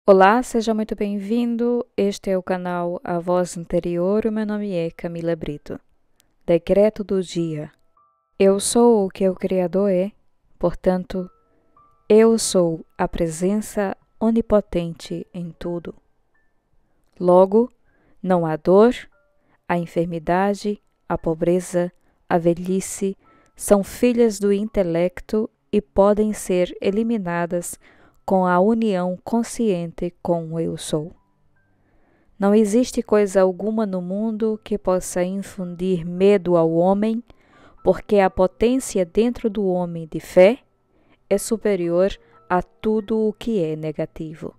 Olá, seja muito bem-vindo. Este é o canal A Voz Interior. O meu nome é Camila Brito. Decreto do dia. Eu sou o que o Criador é, portanto, eu sou a presença onipotente em tudo. Logo, não há dor, a enfermidade, a pobreza, a velhice são filhas do intelecto e podem ser eliminadas com a união consciente com o Eu Sou. Não existe coisa alguma no mundo que possa infundir medo ao homem, porque a potência dentro do homem de fé é superior a tudo o que é negativo.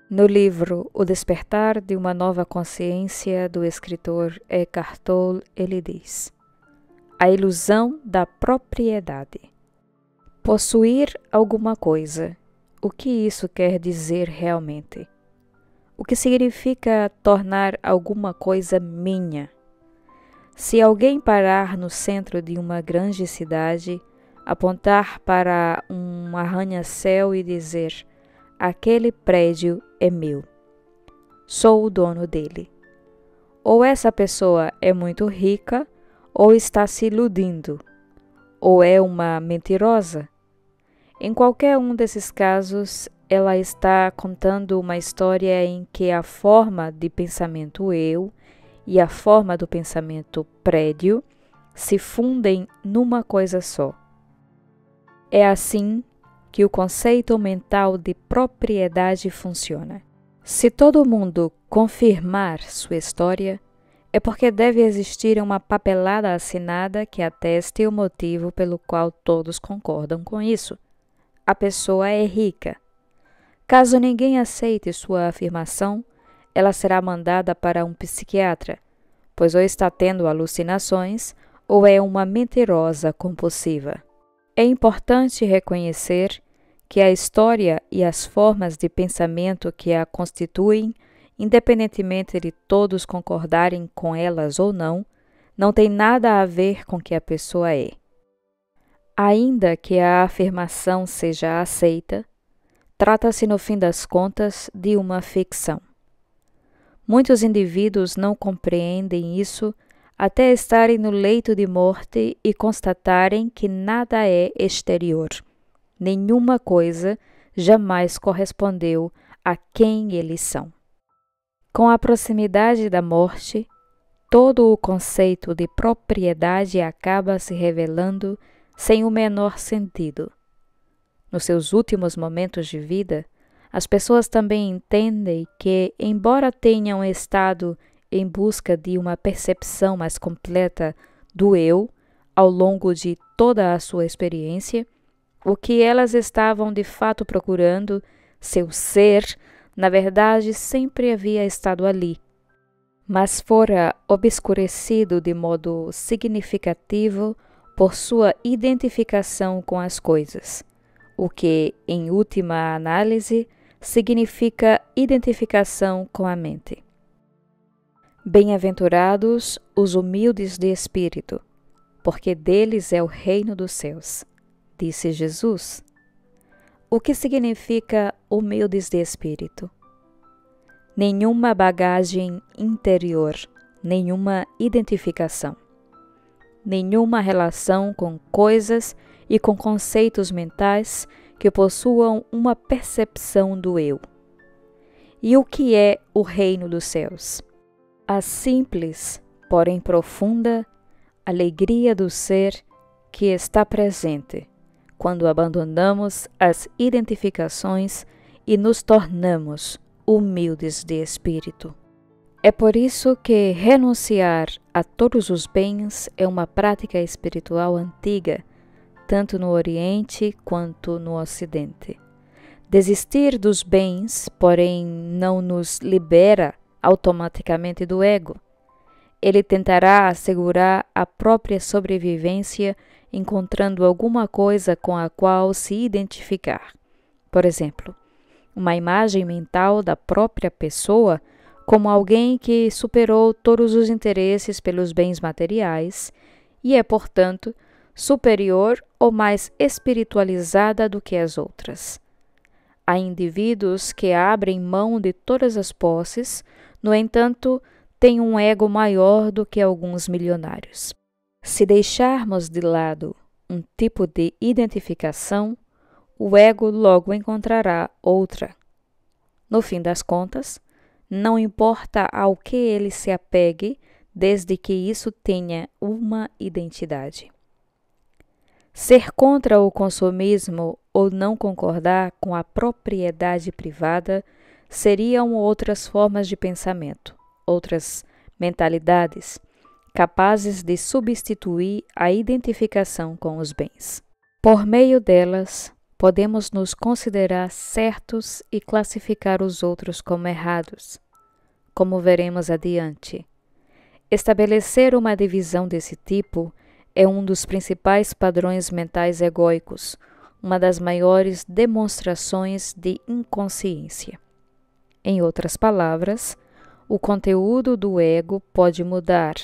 No livro O Despertar de uma Nova Consciência, do escritor Eckhart Tolle, ele diz: a ilusão da propriedade. Possuir alguma coisa. O que isso quer dizer realmente? O que significa tornar alguma coisa minha? Se alguém parar no centro de uma grande cidade, apontar para um arranha-céu e dizer: aquele prédio é meu, sou o dono dele. Ou essa pessoa é muito rica, ou está se iludindo, ou é uma mentirosa. Em qualquer um desses casos, ela está contando uma história em que a forma de pensamento eu e a forma do pensamento prédio se fundem numa coisa só. É assim que o conceito mental de propriedade funciona. Se todo mundo confirmar sua história, é porque deve existir uma papelada assinada que ateste o motivo pelo qual todos concordam com isso. A pessoa é rica. Caso ninguém aceite sua afirmação, ela será mandada para um psiquiatra, pois ou está tendo alucinações ou é uma mentirosa compulsiva. É importante reconhecer que a história e as formas de pensamento que a constituem, independentemente de todos concordarem com elas ou não tem nada a ver com o que a pessoa é. Ainda que a afirmação seja aceita, trata-se, no fim das contas, de uma ficção. Muitos indivíduos não compreendem isso até estarem no leito de morte e constatarem que nada é exterior. Nenhuma coisa jamais correspondeu a quem eles são. Com a proximidade da morte, todo o conceito de propriedade acaba se revelando sem o menor sentido. Nos seus últimos momentos de vida, as pessoas também entendem que, embora tenham estado em busca de uma percepção mais completa do eu ao longo de toda a sua experiência, o que elas estavam de fato procurando, seu ser, na verdade sempre havia estado ali, mas fora obscurecido de modo significativo por sua identificação com as coisas, o que, em última análise, significa identificação com a mente. Bem-aventurados os humildes de espírito, porque deles é o reino dos céus, disse Jesus. O que significa humildes de espírito? Nenhuma bagagem interior, nenhuma identificação. Nenhuma relação com coisas e com conceitos mentais que possuam uma percepção do eu. E o que é o reino dos céus? A simples, porém profunda, alegria do ser que está presente quando abandonamos as identificações e nos tornamos humildes de espírito. É por isso que renunciar a todos os bens é uma prática espiritual antiga, tanto no Oriente quanto no Ocidente. Desistir dos bens, porém, não nos libera automaticamente do ego. Ele tentará assegurar a própria sobrevivência encontrando alguma coisa com a qual se identificar. Por exemplo, uma imagem mental da própria pessoa como alguém que superou todos os interesses pelos bens materiais e é, portanto, superior ou mais espiritualizada do que as outras. Há indivíduos que abrem mão de todas as posses, no entanto, têm um ego maior do que alguns milionários. Se deixarmos de lado um tipo de identificação, o ego logo encontrará outra. No fim das contas, não importa ao que ele se apegue, desde que isso tenha uma identidade. Ser contra o consumismo ou não concordar com a propriedade privada seriam outras formas de pensamento, outras mentalidades, capazes de substituir a identificação com os bens. Por meio delas, podemos nos considerar certos e classificar os outros como errados, como veremos adiante. Estabelecer uma divisão desse tipo é um dos principais padrões mentais egóicos, uma das maiores demonstrações de inconsciência. Em outras palavras, o conteúdo do ego pode mudar.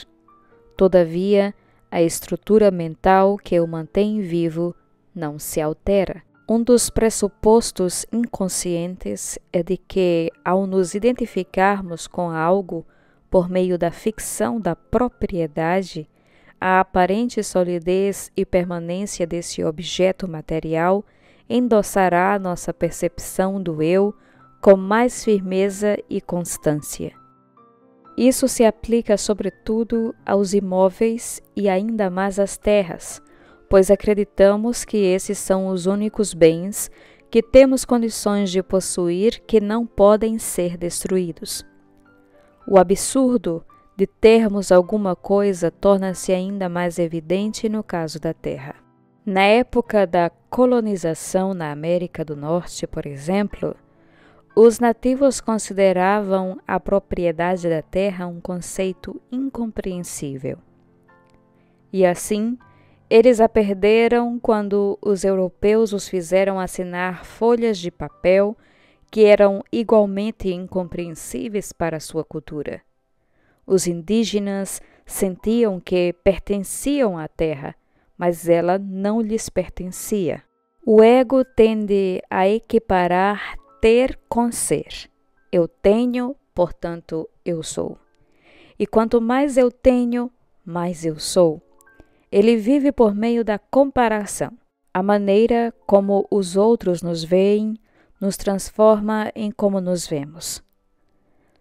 Todavia, a estrutura mental que o mantém vivo não se altera. Um dos pressupostos inconscientes é de que, ao nos identificarmos com algo por meio da ficção da propriedade, a aparente solidez e permanência desse objeto material endossará nossa percepção do eu com mais firmeza e constância. Isso se aplica sobretudo aos imóveis e ainda mais às terras, pois acreditamos que esses são os únicos bens que temos condições de possuir que não podem ser destruídos. O absurdo de termos alguma coisa torna-se ainda mais evidente no caso da terra. Na época da colonização na América do Norte, por exemplo, os nativos consideravam a propriedade da terra um conceito incompreensível. E assim, eles a perderam quando os europeus os fizeram assinar folhas de papel que eram igualmente incompreensíveis para sua cultura. Os indígenas sentiam que pertenciam à terra, mas ela não lhes pertencia. O ego tende a equiparar ter com ser. Eu tenho, portanto, eu sou. E quanto mais eu tenho, mais eu sou. Ele vive por meio da comparação. A maneira como os outros nos veem nos transforma em como nos vemos.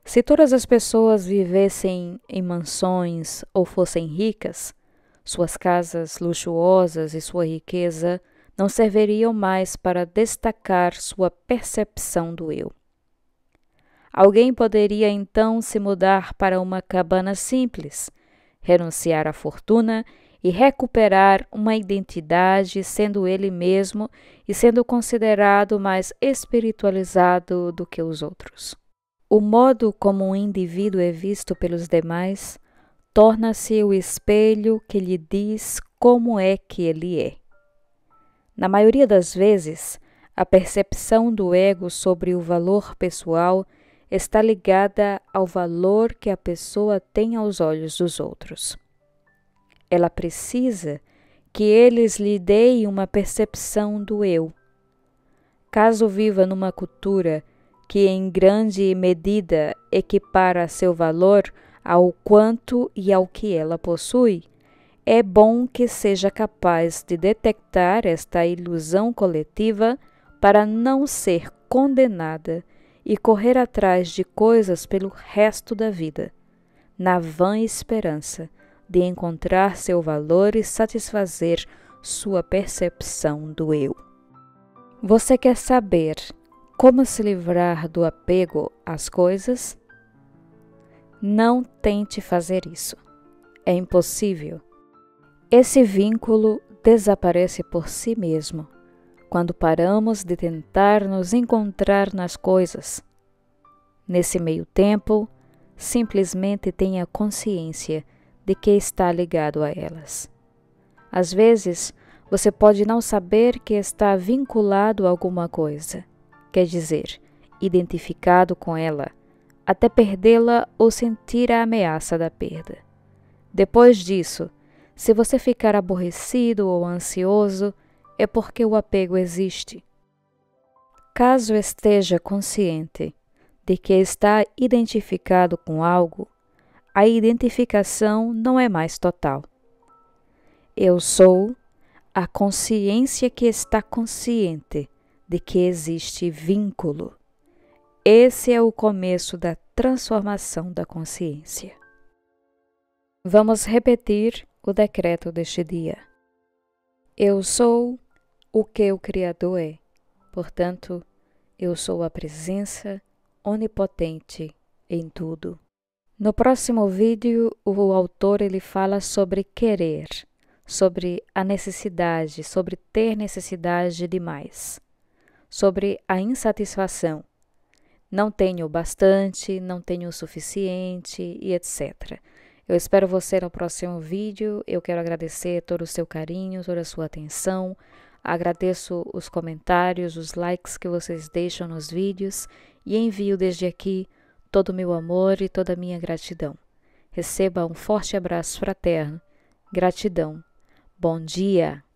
Se todas as pessoas vivessem em mansões ou fossem ricas, suas casas luxuosas e sua riqueza não serviriam mais para destacar sua percepção do eu. Alguém poderia então se mudar para uma cabana simples, renunciar à fortuna e recuperar uma identidade sendo ele mesmo e sendo considerado mais espiritualizado do que os outros. O modo como um indivíduo é visto pelos demais torna-se o espelho que lhe diz como é que ele é. Na maioria das vezes, a percepção do ego sobre o valor pessoal está ligada ao valor que a pessoa tem aos olhos dos outros. Ela precisa que eles lhe deem uma percepção do eu. Caso viva numa cultura que em grande medida equipara seu valor ao quanto e ao que ela possui, é bom que seja capaz de detectar esta ilusão coletiva para não ser condenada e correr atrás de coisas pelo resto da vida, na vã esperança de encontrar seu valor e satisfazer sua percepção do eu. Você quer saber como se livrar do apego às coisas? Não tente fazer isso. É impossível. Esse vínculo desaparece por si mesmo quando paramos de tentar nos encontrar nas coisas. Nesse meio tempo, simplesmente tenha consciência de que está ligado a elas. Às vezes, você pode não saber que está vinculado a alguma coisa, quer dizer, identificado com ela, até perdê-la ou sentir a ameaça da perda. Depois disso, se você ficar aborrecido ou ansioso, é porque o apego existe. caso esteja consciente de que está identificado com algo, a identificação não é mais total. Eu sou a consciência que está consciente de que existe vínculo. Esse é o começo da transformação da consciência. Vamos repetir o decreto deste dia. Eu sou o que o Criador é. Portanto, eu sou a presença onipotente em tudo. No próximo vídeo, o autor fala sobre querer, sobre a necessidade, sobre ter necessidade de mais, sobre a insatisfação. Não tenho bastante, não tenho o suficiente e etc. Eu espero você no próximo vídeo. Eu quero agradecer todo o seu carinho, toda a sua atenção. Agradeço os comentários, os likes que vocês deixam nos vídeos e envio desde aqui todo o meu amor e toda a minha gratidão. Receba um forte abraço fraterno. Gratidão. Bom dia!